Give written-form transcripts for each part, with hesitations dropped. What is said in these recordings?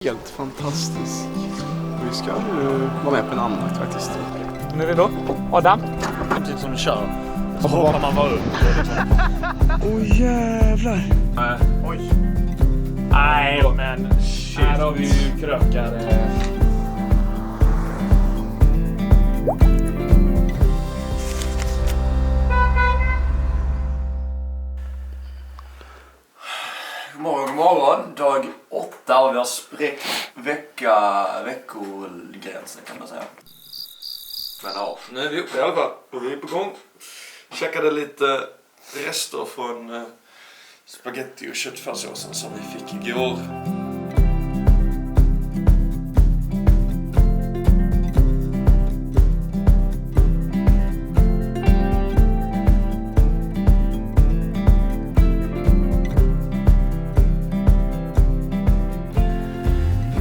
Helt fantastisk. Vi ska vara med på en andakt faktiskt. Nu är det då Adam. Samtidigt som du kör. Så hoppar man bara upp. Åh jävlar. Oj. Nej men shit. Här har vi ju krökare. God morgon, dag 8 och vi har spräckt veckogränsen kan man säga. Men ja, nu är vi uppe i alla fall och vi är på gång. Käkade lite rester från spaghetti och köttfärssåsen som vi fick igår.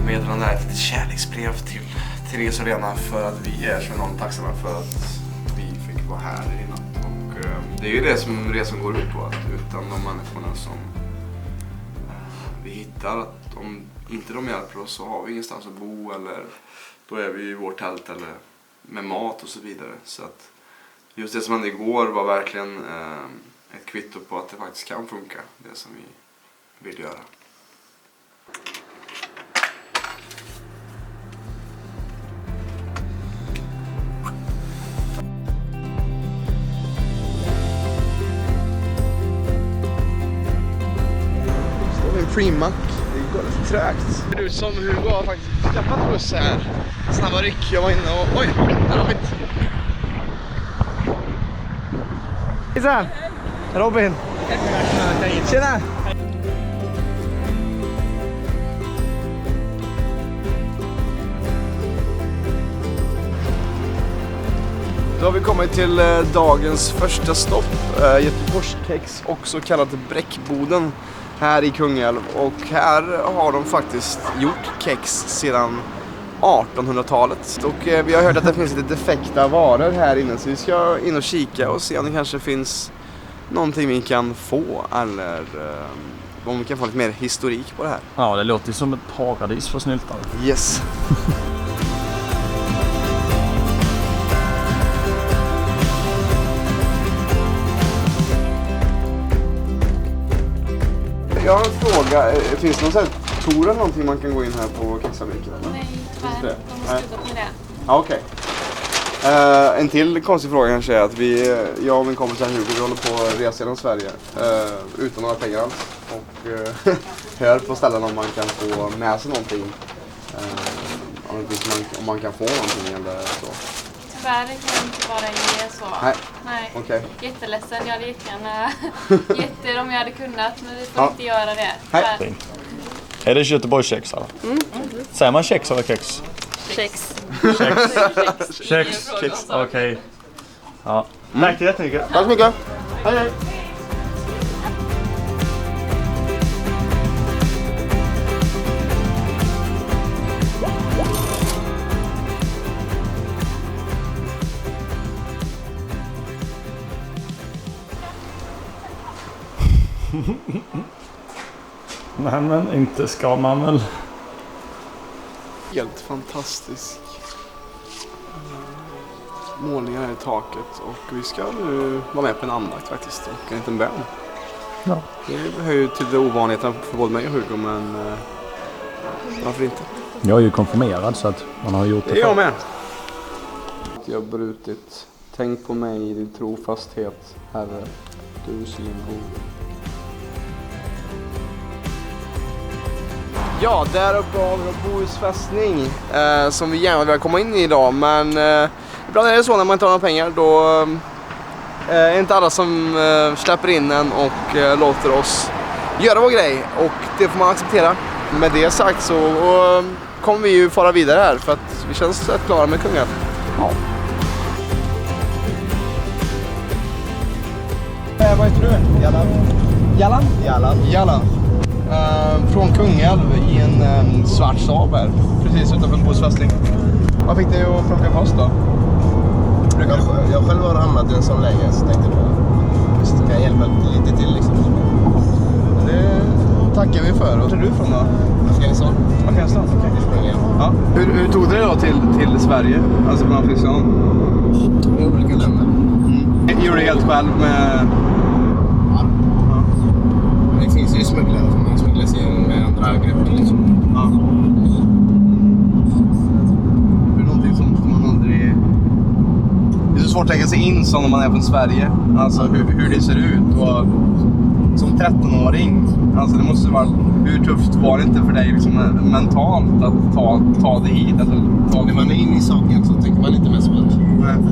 Meddelande är ett kärleksbrev till Therese Arena för att vi är så enormt tacksamma för att vi fick vara här i natt. Och det är ju det som resan går ut på, att utan de människorna som vi hittar, att om inte de hjälper oss så har vi ingenstans att bo, eller då är vi i vårt tält eller med mat och så vidare. Så att just det som hände igår var verkligen ett kvitto på att det faktiskt kan funka, det som vi vill göra. Primack. Det går lite trägt. Det ut som Hugo har faktiskt skaffat buss här. Snabba ryck. Jag var inne och... Oj, där har vi inte. Hejsan! Robin! Tjena! Då har vi kommit till dagens första stopp. Göteborgskex, också kallat Bräckboden. Här i Kungälv, och här har de faktiskt gjort kex sedan 1800-talet. Och vi har hört att det finns lite defekta varor här inne, så vi ska in och kika och se om det kanske finns någonting vi kan få, eller om vi kan få lite mer historik på det här. Ja, det låter som ett paradis för snyltare. Yes. Jag har en fråga. Finns det någon sån här tour eller någonting man kan gå in här på kexfabriken? Nej, tyvärr. De har slutat med det. Ja, okej. En till konstig fråga kanske är att jag och min kompis här Hugo, vi håller på att resa genom Sverige utan några pengar alls. Och hör på ställen om man kan få med sig någonting. Om man kan få någonting eller så. Tyvärr kan jag inte bara ge så. Nej. Okej. Jätteledsen. Jag hade jättegärna gett er om jag hade kunnat, men vi får inte göra det. Nej. Är det Göteborgskex eller? Säger man kex eller kex? Kex. Kex. Okej. Ja. Tack jättemycket. Tack så mycket. Hej hej. Nej, men inte ska man väl. Helt fantastisk. Målningar här i taket, och vi ska nu vara med på en andakt faktiskt, och en liten bön. Ja. Det hör ju till det ovanligheten för både mig och Hugo, men varför inte? Jag är ju konfirmerad så att man har gjort det. Det är jag med. Jag har brutit. Tänk på mig i din trofasthet, Herre, du sin god. Ja, där uppe har vi Bohus fästning som vi gärna vill komma in i idag, men ibland är det så när man inte har några pengar, då är det inte alla som släpper in en och låter oss göra vår grej, och det får man acceptera. Med det sagt så kommer vi ju fara vidare här, för att vi känns rätt klara med Kungälv. Ja. Vad heter du? Jallan. Från Kungälv i en svart Saab här, precis utanför Bohus fästning. Vad fick du att plocka post då? Jag själv har hamnat i en sån läge, så tänkte jag, visst kan jag hjälpa lite till liksom. Det tackar vi för. Var är du från då? Afghanistan. Afghanistan, okej. Ursprungligen. Ja. Hur tog det då till Sverige? Alltså från Afghanistan? 2 olika länder. Gjorde det helt själv med... Ja. Det finns ju smugglare som man smugglar sig in med andra grupper liksom. Ja. Det är någonting som man aldrig... Det är så svårt att tänka sig in som när man är från Sverige. Alltså hur det ser ut. Och som 13-åring. Alltså det måste vara... Hur tufft var det inte för dig liksom, mentalt att ta det hit? Alltså, När man är inne i saken så tänker man inte mest på det.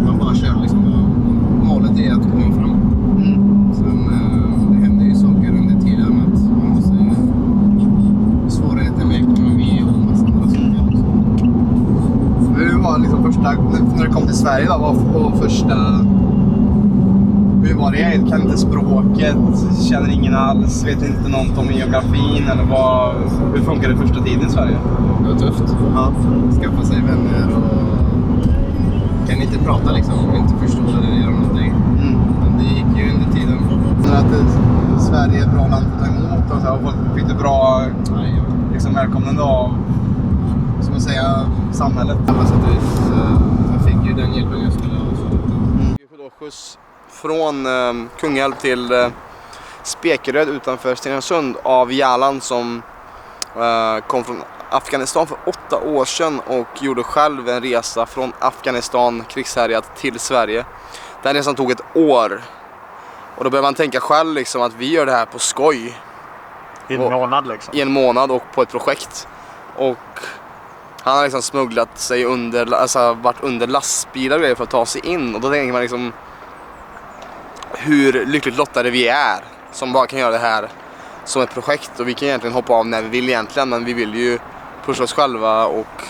Man bara kör liksom. Målet är att komma fram. Sen det händer ju saker under tiden. Att man måste svårigheter med ekonomi och massa andra saker. Hur var liksom första... När du kom till Sverige då? Var första... Hur var det? Kan inte språket, känner ingen alls, vet inte något om geografin eller vad... Hur funkar det första tiden i Sverige? Det var tufft. Ja. Skaffa sig vänner och kan inte prata liksom, inte förstå eller göra någonting. Men det gick ju under tiden. Att Sverige är ett bra land att ta emot och så här, och fick du bra liksom, välkomnande av, som man säga, samhället? Alla sätt och vis. Jag fick ju den hjälpen jag skulle ha. Vi får då skjuts från Kungälv till Spekeröd utanför Stenungsund av Jalan som kom från Afghanistan för 8 år sedan och gjorde själv en resa från Afghanistan krigshärjat till Sverige. Den resan tog ett år. Och då börjar man tänka själv liksom att vi gör det här på skoj. I en månad liksom. I en månad och på ett projekt. Och han har liksom smugglat sig under, alltså varit under lastbilar och grejer för att ta sig in. Och då tänker man liksom hur lyckligt lottade vi är som bara kan göra det här som ett projekt. Och vi kan egentligen hoppa av när vi vill egentligen, men vi vill ju pusha oss själva och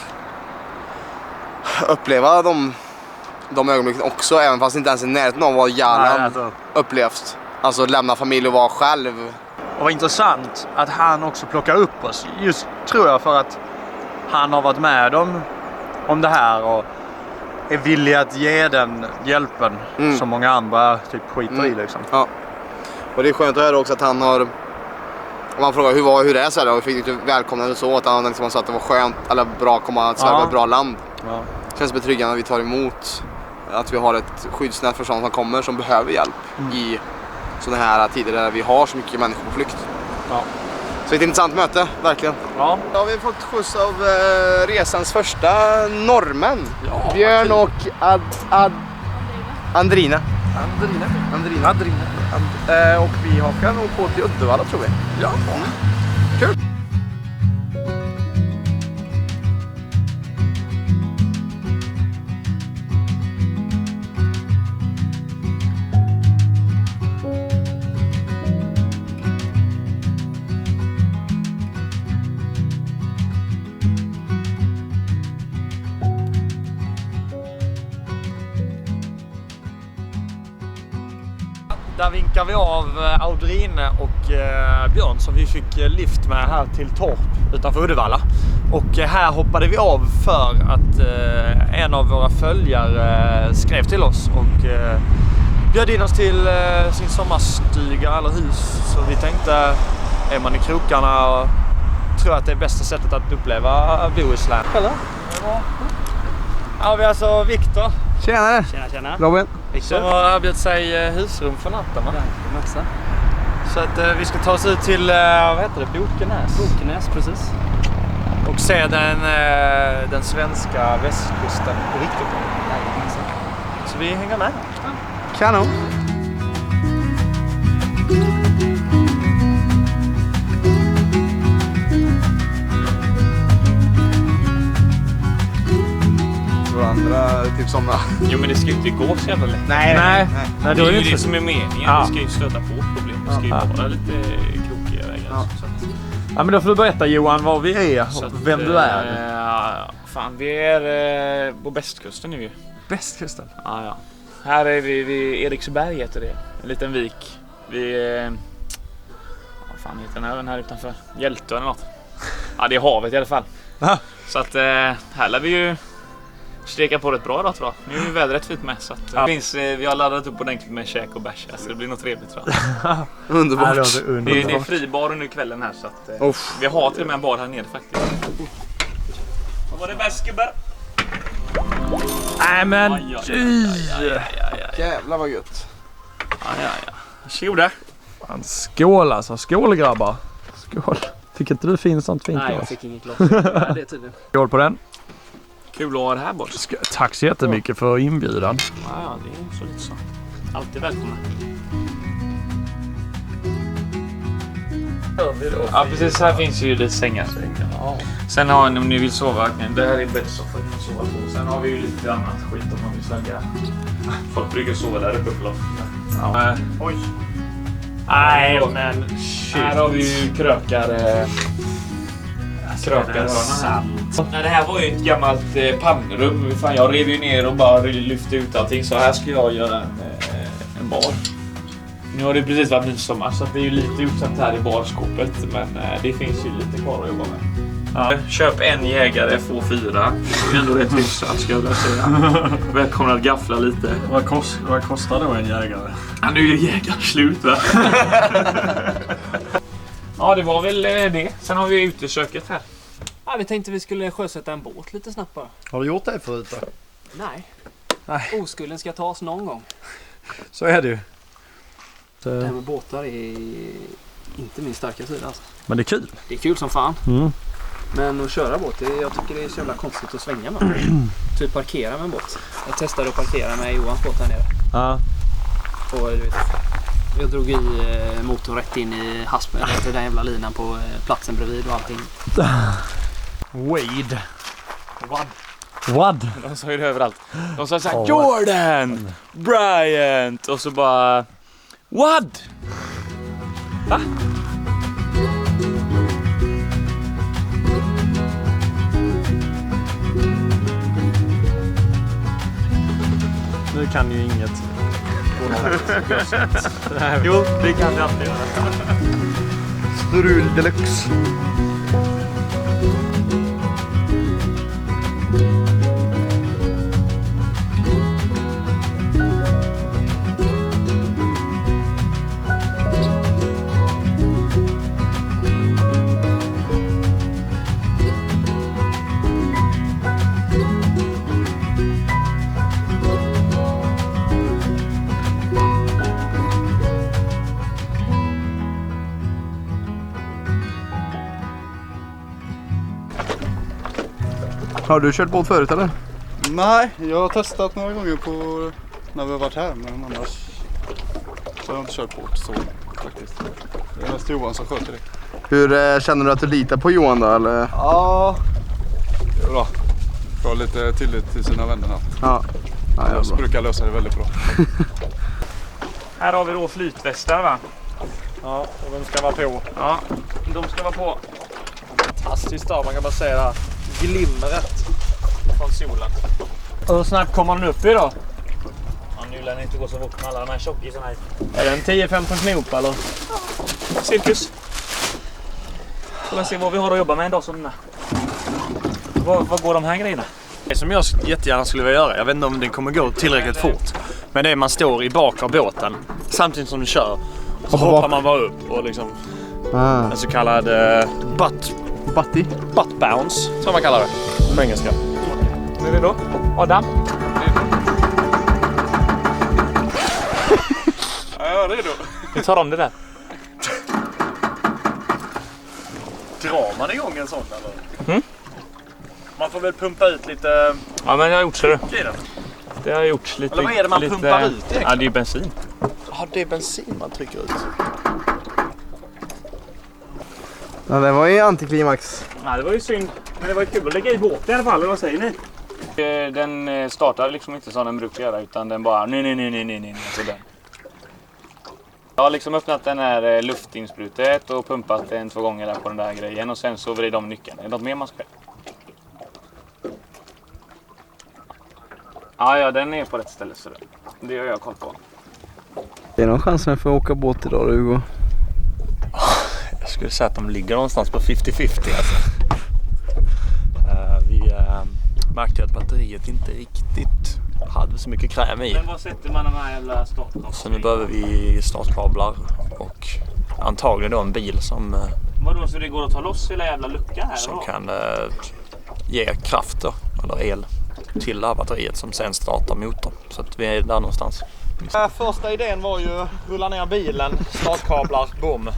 uppleva de ögonblicken också, även fast inte ens i närheten av vad Jalan upplevt. Alltså lämna familj och vara själv. Och vad intressant att han också plockar upp oss. Just tror jag för att han har varit med om det här och är villig att ge den hjälpen som många andra typ skiter i liksom. Ja. Och det är skönt att höra också att han har, om man frågar hur det är så här, och fick lite välkomnande så att han liksom sa att det var skönt eller bra att komma att Sverige var ett bra land. Ja. Det känns betryggande att vi tar emot, att vi har ett skyddsnät för sådana som kommer som behöver hjälp i sådana här tider där vi har så mycket människor på flykt. Ja. Så ett intressant möte, verkligen. Ja. Då har vi fått skjuts av resans första norrmän. Ja, Björn och Andrina. Och vi har nog på till Uddevalla tror vi. Ja. Kul! Där vinkar vi av Audrine och Björn som vi fick lift med här till Torp utanför Uddevalla. Och här hoppade vi av för att en av våra följare skrev till oss och bjöd in oss till sin sommarstuga eller hus. Så vi tänkte, är man i krokarna och tror att det är bästa sättet att uppleva Bohuslän. Eller? Ja, vi har alltså Viktor. Tjenare! Tjena. Robin. Som har erbjudit sig husrum för natten, va? Så att vi ska ta oss ut till, vad heter det? Bokenäs, precis. Och se den svenska västkusten på riktigt. Så vi hänger med. Kanon! Andra typ sådana. Jo, men det ska ju inte gå så jävla lätt. Nej, det är ju det som är meningen. Ja. Vi ska ju stöta på problem. Vi ska ju vara lite krokiga vägar. Ja. Ja, men då får du berätta Johan var vi är och vem du är. Fan, vi är på västkusten nu ju. Västkusten? Ja. Här är vi vid Eriksberg heter det. En liten vik. Vad fan heter den även här utanför? Hjältö eller något. Ja, det är havet i alla fall. Så att här lär vi ju steka på rätt bra idag tror jag. Nu är ju vädret fint med så att vi har laddat upp ordentligt med käk och bärs så det blir nog trevligt tror jag. Underbart. Det är fribar under kvällen här så att vi har till och med en bar här nere faktiskt. Vad var det bäst gubbar? Nej men Jävlar vad gött. Varsågoda. skål alltså, skål grabbar. Skål. Fick inte du fin sånt fint? Nej, jag fick inget glas. Det är tydligen. Skål på den. Kul att ha det här bort. Tack så jättemycket för inbjudan. Ja, det är så lite så. Alltid välkomna. Ja precis, här finns ju lite sängar. Sen har ni, om ni vill sova, det här är en bäddsoffa ni kan sova på. Sen har vi ju lite annat skit om man vill slänga. Folk brukar sova där uppe på loftet. Oj. Nej men shit. Här har vi ju krökar. Nej, det här var ju ett gammalt pannrum. Fan, jag rev ju ner och bara lyfte ut allting. Så här ska jag göra en bar. Nu har det precis varit midsommar så det är ju lite utsatt här i barskåpet. Men det finns ju lite kvar att jobba med. Ja. Köp en jägare, få 4. Det är ändå rätt hyfsat ska jag vilja säga. Välkomna att gaffla lite. Vad kostar då en jägare? Ja, nu är ju jägaren slut va? Ja, det var väl det. Sen har vi uteköket här. Ja, vi tänkte vi skulle sjösätta en båt lite snabbt bara. Har du gjort det förut då? Nej. Oskulden ska tas någon gång. Så är det ju. Det här med båtar är inte min starka sida alltså. Men det är kul. Det är kul som fan. Mm. Men att köra båt, jag tycker det är så jävla konstigt att svänga med. Typ parkera med en båt. Jag testade att parkera med Johans båt här nere. Ja. Och du vet, jag drog i motorn rätt in i haspen, den jävla linan på platsen bredvid och allting. Wade. What? De sa ju det överallt. De sa såhär Jordan! Bryant! Och så bara What? Va? Nu kan ju inget. Jo, det kan vi alltid göra. Strul deluxe. Har du kört båt förut eller? Nej, jag har testat några gånger på när vi har varit här, men annars så har jag inte kört båt så faktiskt. Det är mest Johan som sköter det. Hur känner du att du litar på Johan då eller? Ja, det är bra. Jag har lite tillit till sina vänner här. Ja. Jag brukar lösa det väldigt bra. Här har vi då flytvästar va? Ja, och de ska vara på. Ja, de ska vara på. Fantastiskt då, man kan bara säga det här. Glimret från solen. Hur snabbt kommer den upp idag? Ja, nu lär det inte gå så fort med alla de här tjockisarna här. Är det en 10-15 knop eller? Cirkus. Får vi se vad vi har att jobba med en dag som den här. Vad går de här grejerna? Det som jag jättegärna skulle vilja göra, jag vet inte om det kommer gå tillräckligt fort. Men det är man står i bak av båten samtidigt som du kör. Så hoppar man bara upp och liksom en så kallad butt bounce som man kallar det på engelska. Nu är vi då. Adam. Ja, det är då. Vi tar om det där. Drar man igång en sån eller? Mm. Man får väl pumpa ut lite. Ja, men jag har gjort så. Det har gjorts lite. Eller vad är det man pumpar ut egentligen? Ja, det är ju bensin. Ja, det är bensin man trycker ut. Ja, det var ju antiklimax. Nej, det var ju synd. Men det var ju kul att lägga i båten i alla fall. Vad säger ni? Den startar liksom inte som den brukar göra utan den bara nej. Så den. Jag har liksom öppnat den här luftinsprutet och pumpat den 2 gånger där på den där grejen och sen så vrider de nyckeln. Är det något mer man ska? Ja, den är på rätt ställe så det har jag koll på. Det är någon chans för att åka båt idag, Hugo. Jag skulle säga att de ligger någonstans på 50-50 alltså. märkte jag att batteriet inte riktigt hade så mycket kräm i. Men var sätter man de här jävla startkablarna? Så nu behöver vi startkablar och antagligen då en bil som Vadå, så det går att ta loss hela jävla lucka här? som kan ge kraft då, eller el till det här batteriet som sen startar motorn. Så att vi är där någonstans. Första idén var ju rulla ner bilen, startkablar, bom.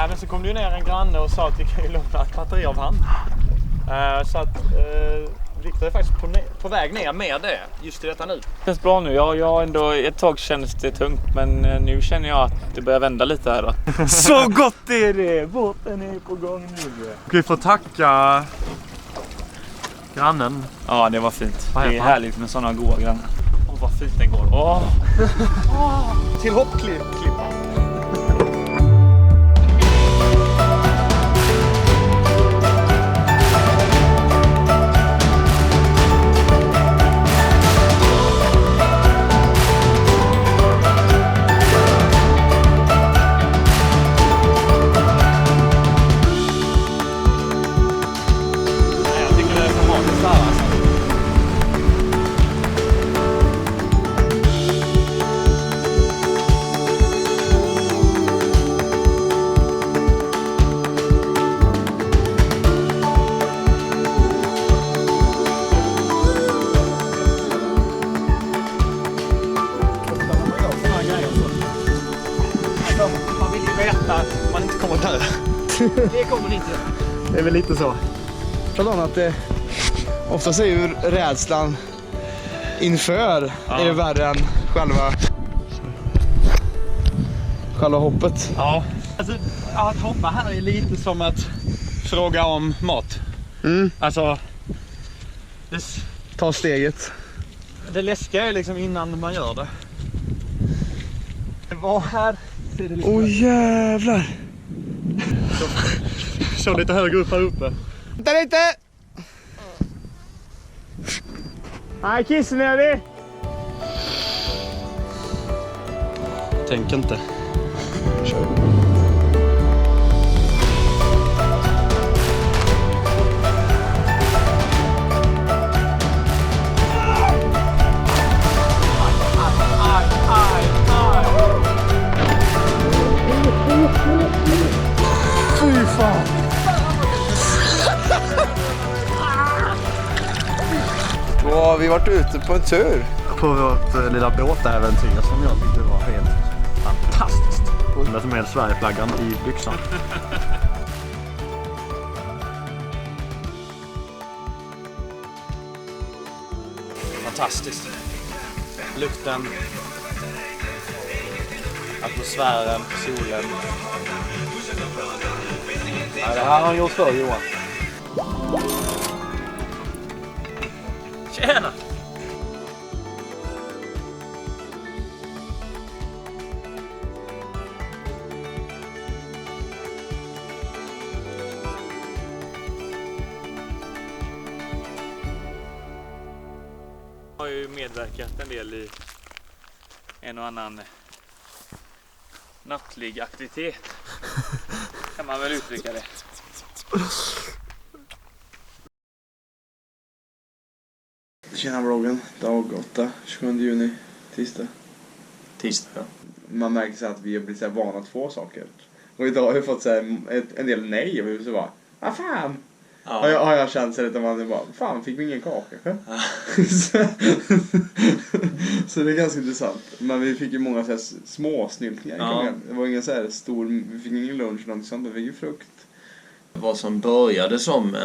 Men så kom det ju ner en granne och sa att vi kan ju låna ett batteri av han. Så att Victor är faktiskt på väg ner med det just i detta nu. Det känns bra nu. Jag ändå ett tag kändes det tungt, men nu känner jag att det börjar vända lite här då. Så gott är det! Båten är på gång nu. Vi får tacka grannen. Ja, det var fint. Vad Det är heter han? härligt med sådana goda grannar. Åh, vad fint den går. Till hoppklippan. Jag tycker det är så magiskt här alltså. Man vill ju veta att man inte kommer dö. Det kommer inte. Det är väl lite så. Prata om att det oftast är ju rädslan inför är det värre än själva hoppet. Ja. Alltså, att hoppa här är lite som att fråga om mat. Alltså, Ta steget. det läskiga är liksom innan man gör det. Var här ser det lite, Jävlar! så lite högre upp här uppe. Vänta lite! Nej, kissen är det! Tänk inte. Kör. Fy fan! Då har vi varit ute på en tur. På vårt lilla båtäventyr som jag tyckte var helt fantastiskt. Med Sverigeflaggan i byxan. Fantastiskt. Lukten, atmosfären, solen. Ja, det här har han gjort förr, Johan. Tjena! Jag har ju medverkat en del i en och annan nattlig aktivitet. Kan man väl uttrycka det. Tjena vloggen, dag 8, 27 juni, tisdag. Tisdag, ja. Man märker så att vi har blivit så här vana att få saker. Och idag har vi fått så här en del nej och vi så bara, vad fan? Ja. Har jag känt så att man bara, fan fick vi ingen kaka? Så det är ganska intressant. Men vi fick ju många så här små snyltningar. Ja. Det var ingen så här stor, vi fick ingen lunch eller något sånt, vi fick ju frukt. Vad som började som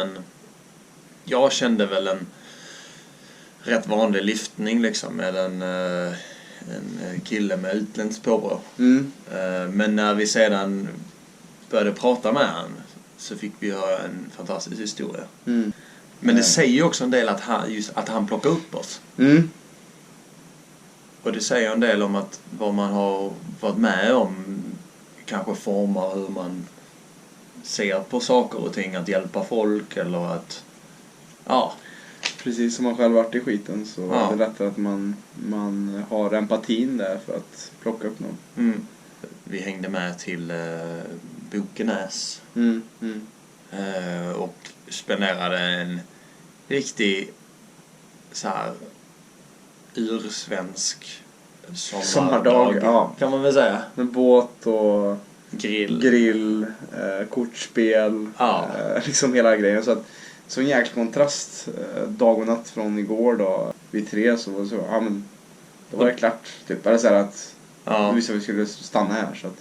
jag kände väl en rätt vanlig lyftning liksom med en kille med utländskt påbrå. Men när vi sedan började prata med han så fick vi höra en fantastisk historia. Men det säger ju också en del att han plockar upp oss. Och det säger en del om att vad man har varit med om kanske formar hur man ser på saker och ting, att hjälpa folk eller att Precis som man själv varit i skiten så är det lättare att man har empatin där för att plocka upp någon. Vi hängde med till Bokenäs och spenderade en riktig så här ursvensk Sommardag, ja. kan man väl säga. Med båt och Grill, kortspel, Ja. Liksom hela grejen. Så att så en jäkla kontrast dag och natt från igår då. Vi 3 så ja men då var det klart. Typ eller så här att vi visste att vi skulle stanna här så att.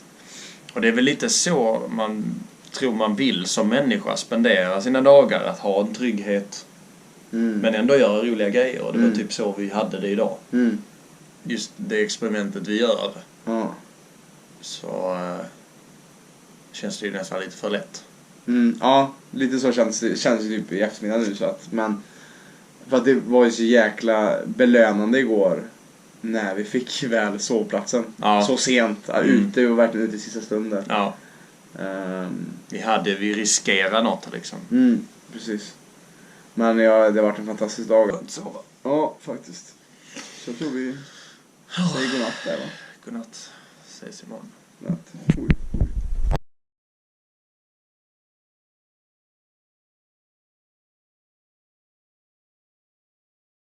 Och det är väl lite så man tror man vill som människa spendera sina dagar, att ha en trygghet men ändå göra roliga grejer, och det var typ så vi hade det idag. Just det experimentet vi gör. Så känns det ju nästan lite för lätt. Ja, lite så känns det typ i eftermiddag nu så att, men för att det var ju så jäkla belönande igår när vi fick väl sovplatsen så sent ute och verkligen ute i sista stunden. Ja. Vi riskerar något liksom. Precis. Men det har varit en fantastisk dag. Ja, faktiskt. Så jag tror vi säger godnatt där va? Godnatt. Ses imorgon. Godnatt.